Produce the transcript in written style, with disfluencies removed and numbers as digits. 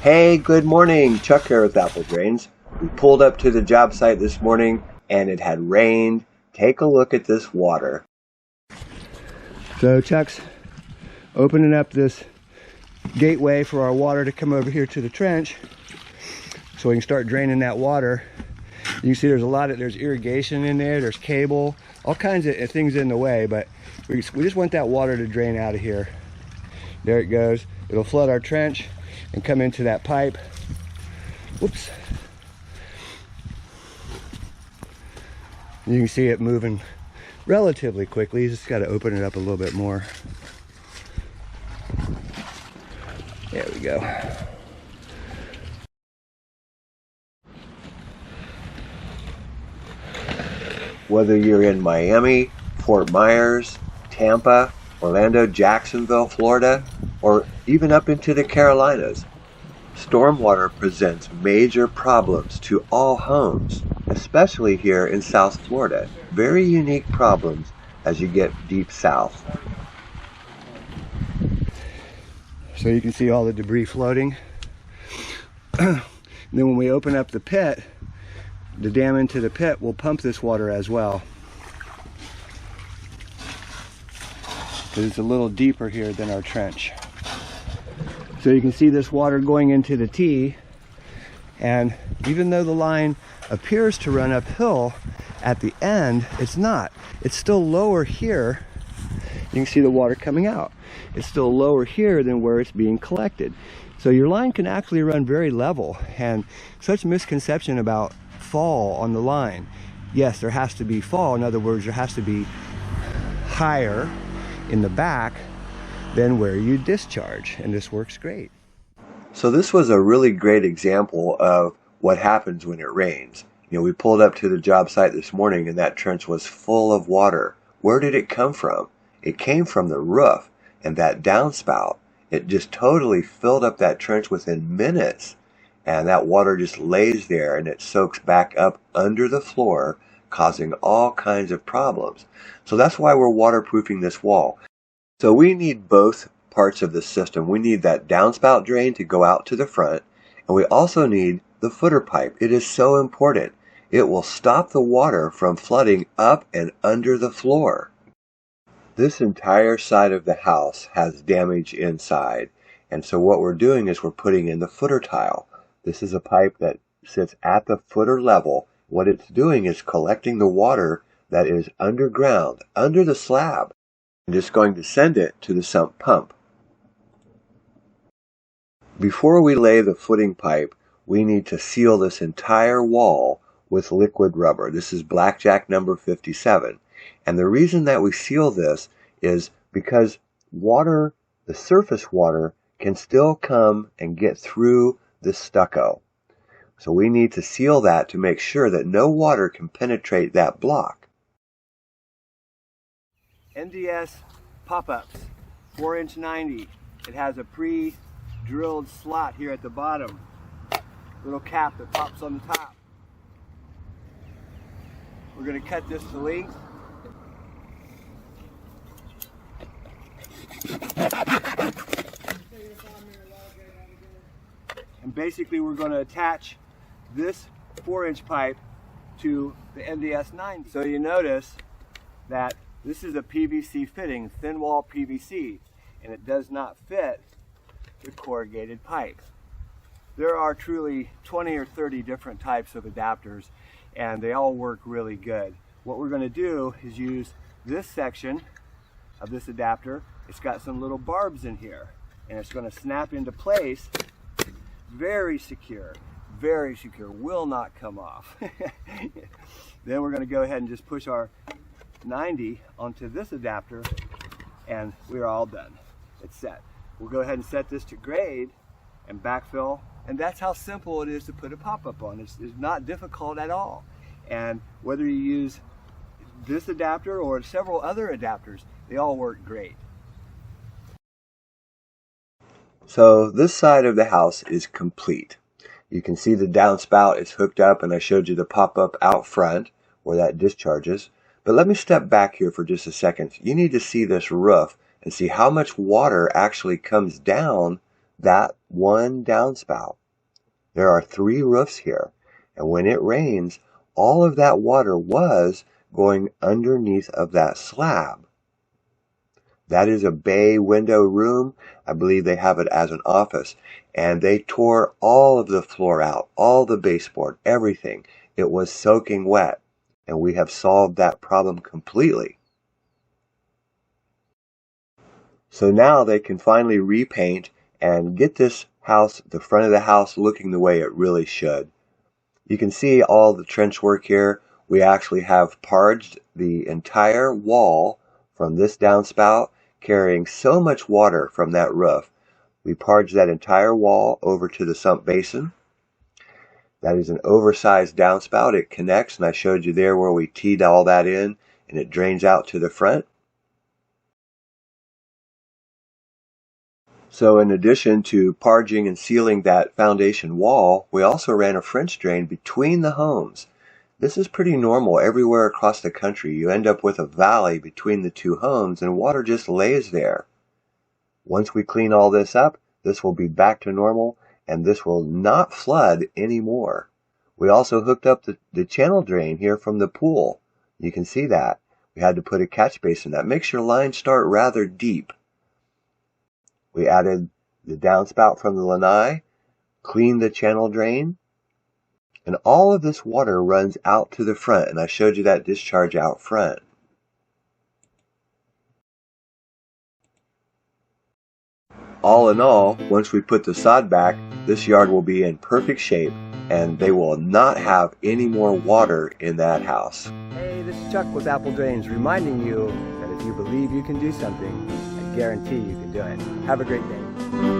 Hey, good morning. Chuck here with Apple Drains. We pulled up to the job site this morning and it had rained. Take a look at this water. So Chuck's opening up this gateway for our water to come over here to the trench so we can start draining that water. You can see there's irrigation in there, there's cable, all kinds of things in the way, but we just want that water to drain out of here. There it goes. It'll flood our trench and come into that pipe. Whoops. You can see it moving relatively quickly. You just got to open it up a little bit more. There we go. Whether you're in Miami, Fort Myers, Tampa, Orlando, Jacksonville, Florida, or even up into the Carolinas, stormwater presents major problems to all homes, especially here in South Florida. Very unique problems as you get deep south. So you can see all the debris floating. And then when we open up the pit, the dam into the pit will pump this water as well, because it's a little deeper here than our trench. So you can see this water going into the T, and even though the line appears to run uphill at the end, it's not. It's still lower here. You can see the water coming out. It's still lower here than where it's being collected. So your line can actually run very level, and such misconception about fall on the line. Yes, there has to be fall. In other words, there has to be higher in the back than where you discharge, and this works great. So this was a really great example of what happens when it rains. We pulled up to the job site this morning and that trench was full of water. Where did it come from? It came from the roof, and that downspout, it just totally filled up that trench within minutes, and that water just lays there and it soaks back up under the floor, causing all kinds of problems. So that's why we're waterproofing this wall. So we need both parts of the system. We need that downspout drain to go out to the front, and we also need the footer pipe. It is so important. It will stop the water from flooding up and under the floor. This entire side of the house has damage inside, and so what we're doing is we're putting in the footer tile. This is a pipe that sits at the footer level. What it's doing is collecting the water that is underground, under the slab, and just going to send it to the sump pump. Before we lay the footing pipe, we need to seal this entire wall with liquid rubber. This is Blackjack number 57. And the reason that we seal this is because water, the surface water, can still come and get through the stucco. So we need to seal that to make sure that no water can penetrate that block. NDS pop-ups, 4" 90. It has a pre-drilled slot here at the bottom. Little cap that pops on the top. We're going to cut this to length. And basically we're going to attach this 4" pipe to the NDS 90. So you notice that this is a PVC fitting, thin wall PVC, and it does not fit the corrugated pipe. There are truly 20 or 30 different types of adapters, and they all work really good. What we're going to do is use this section of this adapter. It's got some little barbs in here, and it's going to snap into place. Very secure, will not come off. Then we're going to go ahead and just push our 90 onto this adapter, and we're all done. It's set. We'll go ahead and set this to grade and backfill, and that's how simple it is to put a pop-up on. It's not difficult at all. And whether you use this adapter or several other adapters, they all work great. So this side of the house is complete. You can see the downspout is hooked up, and I showed you the pop-up out front where that discharges. But let me step back here for just a second. You need to see this roof and see how much water actually comes down that one downspout. There are 3 roofs here, and when it rains, all of that water was going underneath of that slab. That is a bay window room. I believe they have it as an office, and they tore all of the floor out, all the baseboard, everything. It was soaking wet, and we have solved that problem completely. So now they can finally repaint and get this house, the front of the house, looking the way it really should. You can see all the trench work here. We actually have parged the entire wall from this downspout, carrying so much water from that roof. We parged that entire wall over to the sump basin. That is an oversized downspout. It connects, and I showed you there where we teed all that in, and it drains out to the front. So in addition to parging and sealing that foundation wall, we also ran a French drain between the homes. This is pretty normal everywhere across the country. You end up with a valley between the 2 homes, and water just lays there. Once we clean all this up, this will be back to normal, and this will not flood anymore. We also hooked up the channel drain here from the pool. You can see that. We had to put a catch basin. That makes your line start rather deep. We added the downspout from the lanai, cleaned the channel drain, and all of this water runs out to the front, and I showed you that discharge out front. All in all, once we put the sod back, this yard will be in perfect shape, and they will not have any more water in that house. Hey, this is Chuck with Apple Drains, reminding you that if you believe you can do something, I guarantee you can do it. Have a great day.